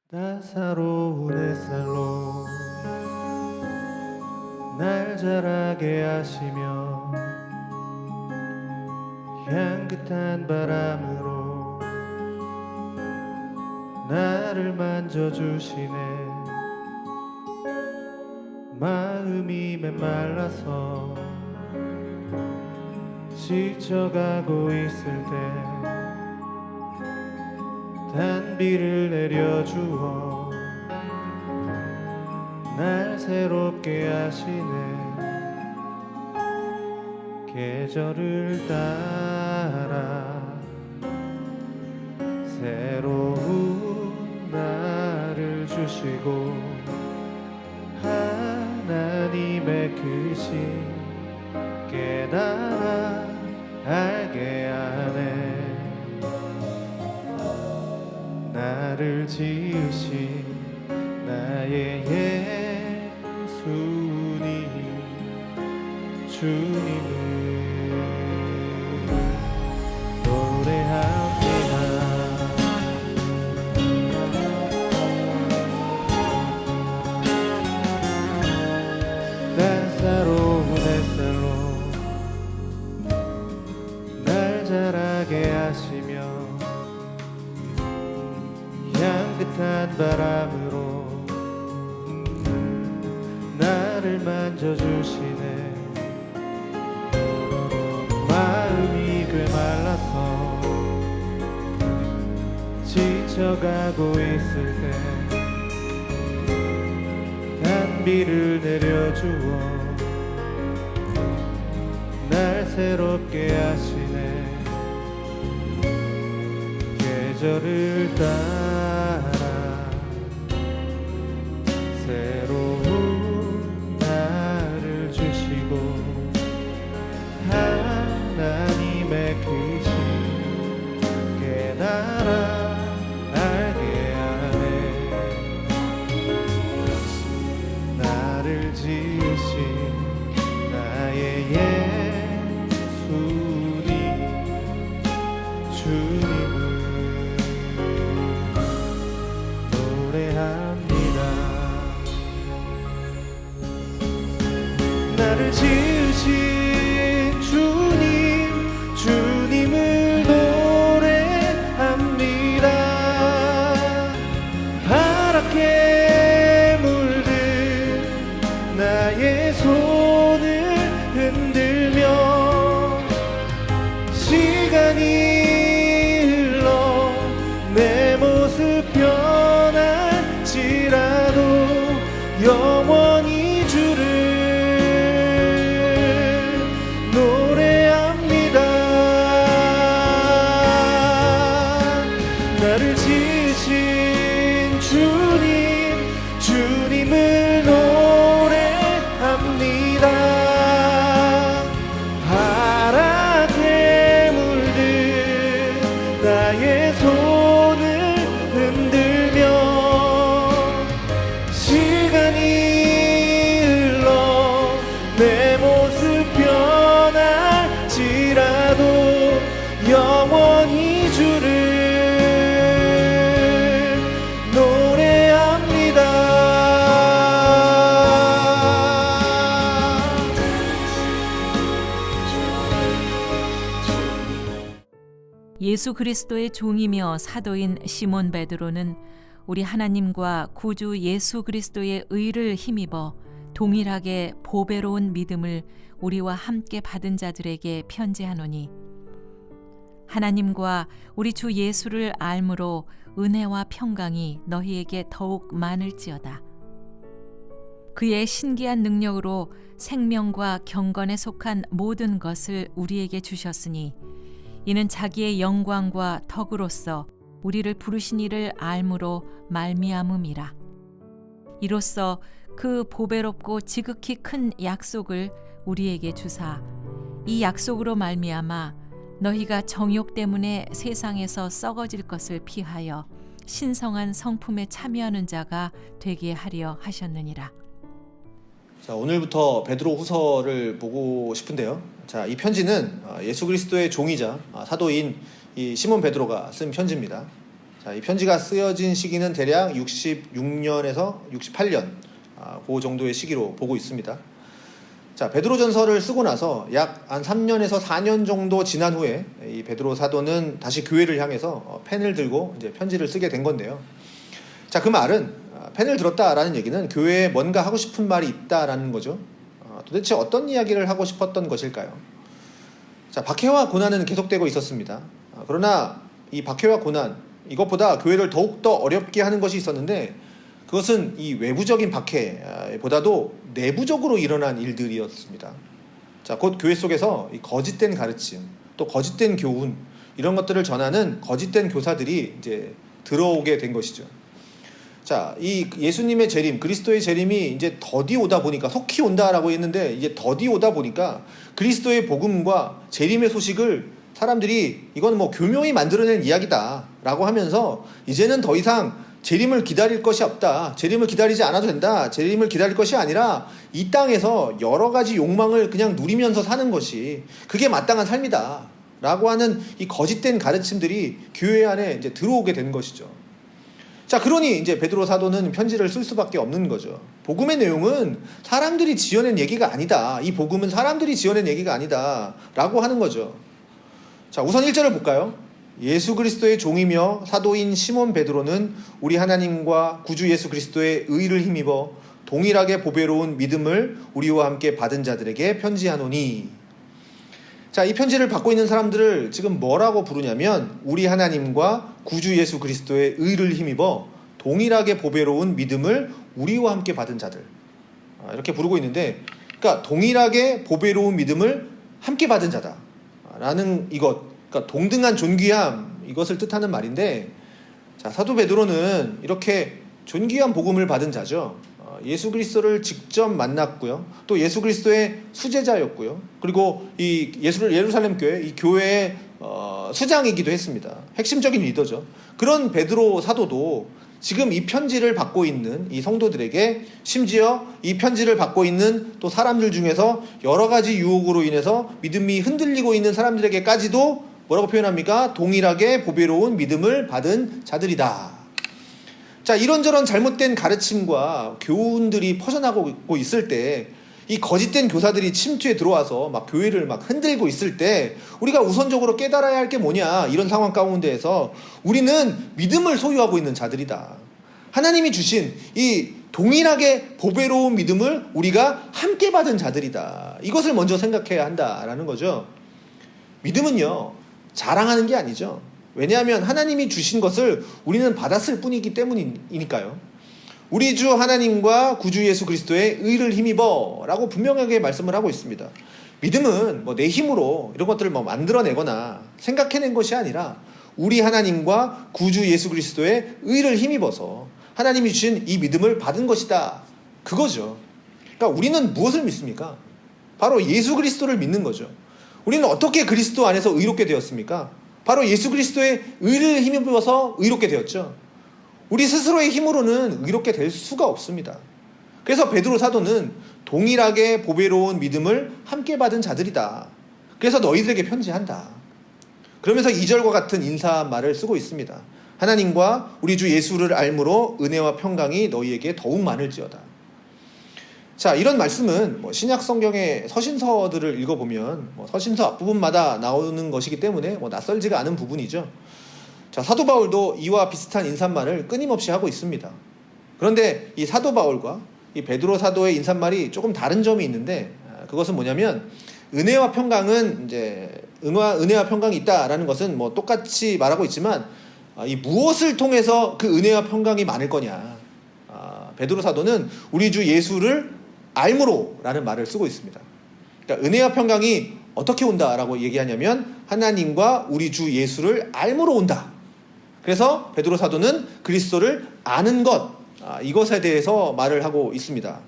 따사로운 햇살로 날 자라게 하시며 향긋한 바람으로 나를 만져주시네. 마음이 메말라서 지쳐가고 있을 때 단비를 내려주어 날 새롭게 하시네. 계절을 따라 새로운 나를 주시고 하나님의 크신 깨달아 알게 하네. 나를 지으신 나의 예수님 주님을 노래합니다. 따사로운 햇살로 날 자라게 하시며 향긋한 바람으로 나를 만져주시네. 마음이 꿰말라서 지쳐가고 있을 때 단비를 내려주어 날 새롭게 하시네. 계절을 따라 새로운 나를 주시고 하나님의 크신 깨달아 알게 하네. 나를 지으신 나의 예수님 주님을 노래합니다. 나를 지으신 주님을 노래합니다. 파랗게 물든 나의 손을 흔들며 시간이 흘러 내 모습 변할지라도 영원히 주를 노래합니다. 나를 지으신 주님을 노래합니다. 파랗게 물든 나의 손을 흔들며 시간이 흘러 내 모습 변할지라도 영원히 주를 노래합니다. 예수 그리스도의 종이며 사도인 시몬 베드로는 우리 하나님과 구주 예수 그리스도의 의를 힘입어 동일하게 보배로운 믿음을 우리와 함께 받은 자들에게 편지하노니 하나님과 우리 주 예수를 알므로 은혜와 평강이 너희에게 더욱 많을지어다. 그의 신기한 능력으로 생명과 경건에 속한 모든 것을 우리에게 주셨으니 이는 자기의 영광과 덕으로서 우리를 부르신 이를 알므로 말미암음이라. 이로써 그 보배롭고 지극히 큰 약속을 우리에게 주사 이 약속으로 말미암아 너희가 정욕 때문에 세상에서 썩어질 것을 피하여 신성한 성품에 참여하는 자가 되게 하려 하셨느니라. 자, 오늘부터 베드로 후서를 보고 싶은데요. 자, 이 편지는 예수 그리스도의 종이자 사도인 이 시몬 베드로가 쓴 편지입니다. 자, 이 편지가 쓰여진 시기는 대략 66년에서 68년 그 정도의 시기로 보고 있습니다. 자, 베드로전서를 쓰고 나서 약 한 3년에서 4년 정도 지난 후에 이 베드로 사도는 다시 교회를 향해서 펜을 들고 이제 편지를 쓰게 된 건데요. 자, 그 말은 펜을 들었다라는 얘기는 교회에 뭔가 하고 싶은 말이 있다라는 거죠. 도대체 어떤 이야기를 하고 싶었던 것일까요? 자, 박해와 고난은 계속되고 있었습니다. 그러나 이 박해와 고난, 이것보다 교회를 더욱더 어렵게 하는 것이 있었는데 그것은 이 외부적인 박해보다도 내부적으로 일어난 일들이었습니다. 자, 곧 교회 속에서 이 거짓된 가르침, 또 거짓된 교훈, 이런 것들을 전하는 거짓된 교사들이 이제 들어오게 된 것이죠. 자, 이 예수님의 재림, 그리스도의 재림이 이제 더디 오다 보니까, 속히 온다라고 했는데 이제 더디 오다 보니까 그리스도의 복음과 재림의 소식을 사람들이 이건 뭐 교묘히 만들어낸 이야기다라고 하면서 이제는 더 이상 재림을 기다릴 것이 없다. 재림을 기다리지 않아도 된다. 재림을 기다릴 것이 아니라 이 땅에서 여러 가지 욕망을 그냥 누리면서 사는 것이 그게 마땅한 삶이다. 라고 하는 이 거짓된 가르침들이 교회 안에 이제 들어오게 된 것이죠. 자, 그러니 이제 베드로 사도는 편지를 쓸 수밖에 없는 거죠. 복음의 내용은 사람들이 지어낸 얘기가 아니다. 이 복음은 사람들이 지어낸 얘기가 아니다. 라고 하는 거죠. 자, 우선 1절을 볼까요? 예수 그리스도의 종이며 사도인 시몬 베드로는 우리 하나님과 구주 예수 그리스도의 의를 힘입어 동일하게 보배로운 믿음을 우리와 함께 받은 자들에게 편지하노니. 자, 이 편지를 받고 있는 사람들을 지금 뭐라고 부르냐면 우리 하나님과 구주 예수 그리스도의 의를 힘입어 동일하게 보배로운 믿음을 우리와 함께 받은 자들, 이렇게 부르고 있는데, 그러니까 동일하게 보배로운 믿음을 함께 받은 자다라는 이것, 그러니까 동등한 존귀함, 이것을 뜻하는 말인데, 자, 사도 베드로는 이렇게 존귀한 복음을 받은 자죠. 예수 그리스도를 직접 만났고요. 또 예수 그리스도의 수제자였고요. 그리고 이 예루살렘 교회, 이 교회의 수장이기도 했습니다. 핵심적인 리더죠. 그런 베드로 사도도 지금 이 편지를 받고 있는 이 성도들에게, 심지어 이 편지를 받고 있는 또 사람들 중에서 여러 가지 유혹으로 인해서 믿음이 흔들리고 있는 사람들에게까지도 뭐라고 표현합니까? 동일하게 보배로운 믿음을 받은 자들이다. 자, 이런저런 잘못된 가르침과 교훈들이 퍼져나가고 있을 때, 이 거짓된 교사들이 침투에 들어와서 막 교회를 막 흔들고 있을 때 우리가 우선적으로 깨달아야 할 게 뭐냐, 이런 상황 가운데에서 우리는 믿음을 소유하고 있는 자들이다. 하나님이 주신 이 동일하게 보배로운 믿음을 우리가 함께 받은 자들이다. 이것을 먼저 생각해야 한다라는 거죠. 믿음은요, 자랑하는 게 아니죠. 왜냐하면 하나님이 주신 것을 우리는 받았을 뿐이기 때문이니까요. 우리 주 하나님과 구주 예수 그리스도의 의를 힘입어 라고 분명하게 말씀을 하고 있습니다. 믿음은 뭐 내 힘으로 이런 것들을 뭐 만들어내거나 생각해낸 것이 아니라 우리 하나님과 구주 예수 그리스도의 의를 힘입어서 하나님이 주신 이 믿음을 받은 것이다. 그거죠. 그러니까 우리는 무엇을 믿습니까? 바로 예수 그리스도를 믿는 거죠. 우리는 어떻게 그리스도 안에서 의롭게 되었습니까? 바로 예수 그리스도의 의를 힘입어서 의롭게 되었죠. 우리 스스로의 힘으로는 의롭게 될 수가 없습니다. 그래서 베드로 사도는 동일하게 보배로운 믿음을 함께 받은 자들이다. 그래서 너희들에게 편지한다. 그러면서 2절과 같은 인사말을 쓰고 있습니다. 하나님과 우리 주 예수를 알므로 은혜와 평강이 너희에게 더욱 많을지어다. 자, 이런 말씀은 신약 성경의 서신서들을 읽어보면 서신서 앞부분마다 나오는 것이기 때문에 낯설지가 않은 부분이죠. 자, 사도 바울도 이와 비슷한 인사말을 끊임없이 하고 있습니다. 그런데 이 사도 바울과 이 베드로 사도의 인사말이 조금 다른 점이 있는데, 그것은 뭐냐면 은혜와 평강은 이제 은혜와 평강이 있다라는 것은 똑같이 말하고 있지만, 이 무엇을 통해서 그 은혜와 평강이 많을 거냐. 베드로 사도는 우리 주 예수를 알므로 라는 말을 쓰고 있습니다. 그러니까 은혜와 평강이 어떻게 온다라고 얘기하냐면 하나님과 우리 주 예수를 알므로 온다. 그래서 베드로 사도는 그리스도를 아는 것, 이것에 대해서 말을 하고 있습니다.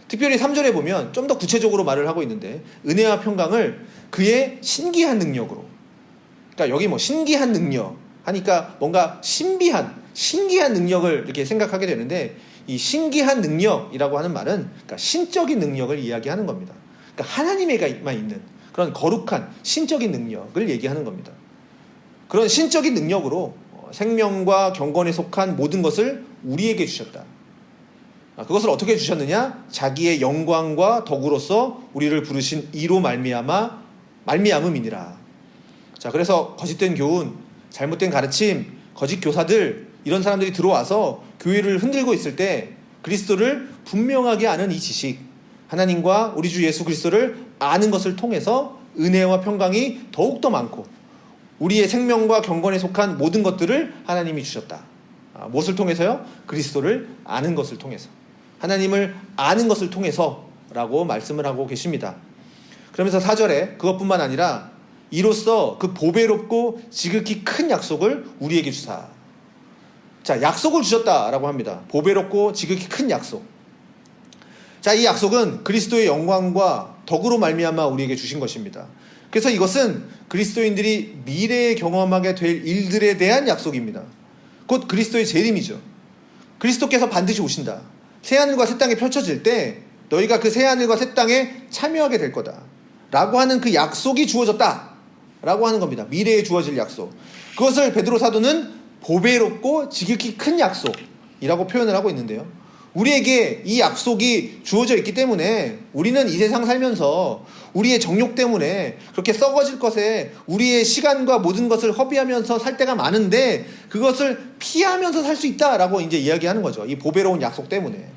특별히 3절에 보면 좀 더 구체적으로 말을 하고 있는데, 은혜와 평강을 그의 신기한 능력으로, 그러니까 여기 신기한 능력 하니까 뭔가 신기한 능력을 이렇게 생각하게 되는데, 이 신기한 능력이라고 하는 말은 그러니까 신적인 능력을 이야기하는 겁니다. 그러니까 하나님에게만 있는 그런 거룩한 신적인 능력을 얘기하는 겁니다. 그런 신적인 능력으로 생명과 경건에 속한 모든 것을 우리에게 주셨다. 그것을 어떻게 주셨느냐? 자기의 영광과 덕으로서 우리를 부르신 이로 말미암음이니라. 자, 그래서 거짓된 교훈, 잘못된 가르침, 거짓 교사들, 이런 사람들이 들어와서 교회를 흔들고 있을 때 그리스도를 분명하게 아는 이 지식, 하나님과 우리 주 예수 그리스도를 아는 것을 통해서 은혜와 평강이 더욱더 많고 우리의 생명과 경건에 속한 모든 것들을 하나님이 주셨다. 무엇을 통해서요? 그리스도를 아는 것을 통해서, 하나님을 아는 것을 통해서 라고 말씀을 하고 계십니다. 그러면서 4절에 그것뿐만 아니라 이로써 그 보배롭고 지극히 큰 약속을 우리에게 주사. 자, 약속을 주셨다라고 합니다. 보배롭고 지극히 큰 약속. 자, 이 약속은 그리스도의 영광과 덕으로 말미암아 우리에게 주신 것입니다. 그래서 이것은 그리스도인들이 미래에 경험하게 될 일들에 대한 약속입니다. 곧 그리스도의 재림이죠. 그리스도께서 반드시 오신다. 새하늘과 새 땅이 펼쳐질 때 너희가 그 새하늘과 새 땅에 참여하게 될 거다 라고 하는 그 약속이 주어졌다 라고 하는 겁니다. 미래에 주어질 약속. 그것을 베드로 사도는 보배롭고 지극히 큰 약속이라고 표현을 하고 있는데요, 우리에게 이 약속이 주어져 있기 때문에 우리는 이 세상 살면서 우리의 정욕 때문에 그렇게 썩어질 것에 우리의 시간과 모든 것을 허비하면서 살 때가 많은데 그것을 피하면서 살 수 있다라고 이제 이야기하는 거죠. 이 보배로운 약속 때문에.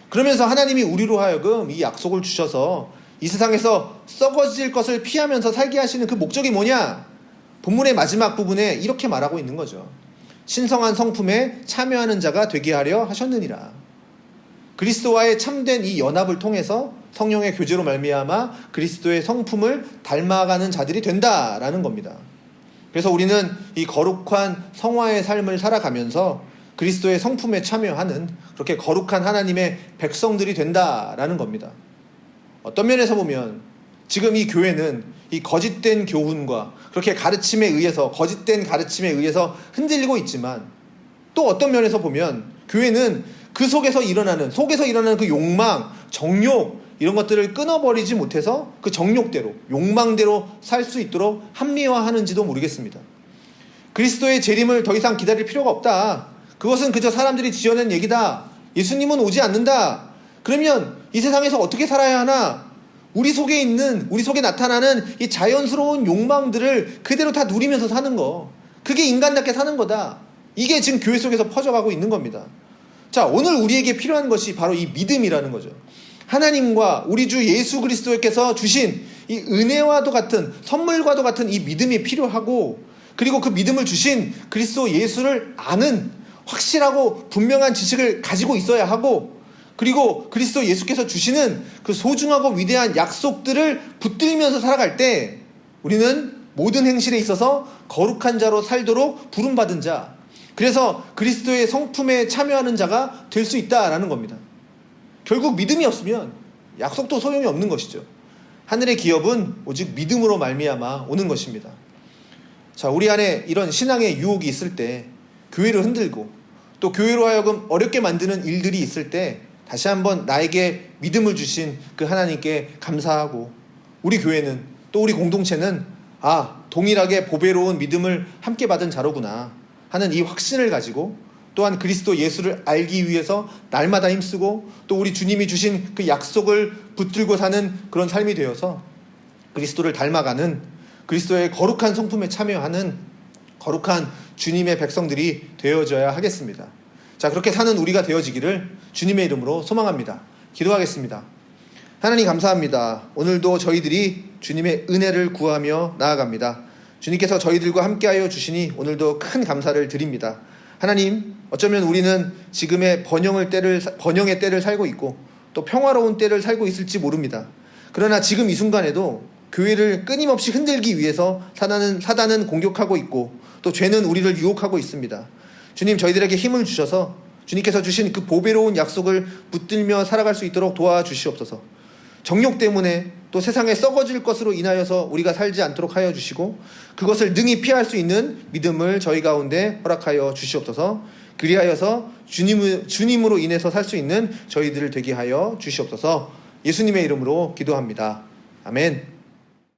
그러면서 하나님이 우리로 하여금 이 약속을 주셔서 이 세상에서 썩어질 것을 피하면서 살게 하시는 그 목적이 뭐냐? 본문의 마지막 부분에 이렇게 말하고 있는 거죠. 신성한 성품에 참여하는 자가 되게 하려 하셨느니라. 그리스도와의 참된 이 연합을 통해서 성령의 교제로 말미암아 그리스도의 성품을 닮아가는 자들이 된다라는 겁니다. 그래서 우리는 이 거룩한 성화의 삶을 살아가면서 그리스도의 성품에 참여하는 그렇게 거룩한 하나님의 백성들이 된다라는 겁니다. 어떤 면에서 보면 지금 이 교회는 이 거짓된 교훈과 그렇게 가르침에 의해서, 거짓된 가르침에 의해서 흔들리고 있지만, 또 어떤 면에서 보면 교회는 그 속에서 일어나는 그 욕망, 정욕, 이런 것들을 끊어버리지 못해서 그 정욕대로, 욕망대로 살 수 있도록 합리화하는지도 모르겠습니다. 그리스도의 재림을 더 이상 기다릴 필요가 없다. 그것은 그저 사람들이 지어낸 얘기다. 예수님은 오지 않는다. 그러면 이 세상에서 어떻게 살아야 하나? 우리 속에 나타나는 이 자연스러운 욕망들을 그대로 다 누리면서 사는 거. 그게 인간답게 사는 거다. 이게 지금 교회 속에서 퍼져가고 있는 겁니다. 자, 오늘 우리에게 필요한 것이 바로 이 믿음이라는 거죠. 하나님과 우리 주 예수 그리스도께서 주신 이 은혜와도 같은, 선물과도 같은 이 믿음이 필요하고, 그리고 그 믿음을 주신 그리스도 예수를 아는 확실하고 분명한 지식을 가지고 있어야 하고, 그리고 그리스도 예수께서 주시는 그 소중하고 위대한 약속들을 붙들면서 살아갈 때 우리는 모든 행실에 있어서 거룩한 자로 살도록 부름받은 자, 그래서 그리스도의 성품에 참여하는 자가 될 수 있다라는 겁니다. 결국 믿음이 없으면 약속도 소용이 없는 것이죠. 하늘의 기업은 오직 믿음으로 말미암아 오는 것입니다. 자, 우리 안에 이런 신앙의 유혹이 있을 때, 교회를 흔들고 또 교회로 하여금 어렵게 만드는 일들이 있을 때 다시 한번 나에게 믿음을 주신 그 하나님께 감사하고, 우리 교회는, 또 우리 공동체는 동일하게 보배로운 믿음을 함께 받은 자로구나 하는 이 확신을 가지고, 또한 그리스도 예수를 알기 위해서 날마다 힘쓰고, 또 우리 주님이 주신 그 약속을 붙들고 사는 그런 삶이 되어서 그리스도를 닮아가는, 그리스도의 거룩한 성품에 참여하는 거룩한 주님의 백성들이 되어져야 하겠습니다. 자, 그렇게 사는 우리가 되어지기를 주님의 이름으로 소망합니다. 기도하겠습니다. 하나님 감사합니다. 오늘도 저희들이 주님의 은혜를 구하며 나아갑니다. 주님께서 저희들과 함께하여 주시니 오늘도 큰 감사를 드립니다. 하나님, 어쩌면 우리는 지금의 번영의 때를 살고 있고 또 평화로운 때를 살고 있을지 모릅니다. 그러나 지금 이 순간에도 교회를 끊임없이 흔들기 위해서 사단은 공격하고 있고 또 죄는 우리를 유혹하고 있습니다. 주님, 저희들에게 힘을 주셔서 주님께서 주신 그 보배로운 약속을 붙들며 살아갈 수 있도록 도와주시옵소서. 정욕 때문에 또 세상에 썩어질 것으로 인하여서 우리가 살지 않도록 하여 주시고, 그것을 능히 피할 수 있는 믿음을 저희 가운데 허락하여 주시옵소서. 그리하여서 주님으로 인해서 살 수 있는 저희들을 되게 하여 주시옵소서. 예수님의 이름으로 기도합니다. 아멘.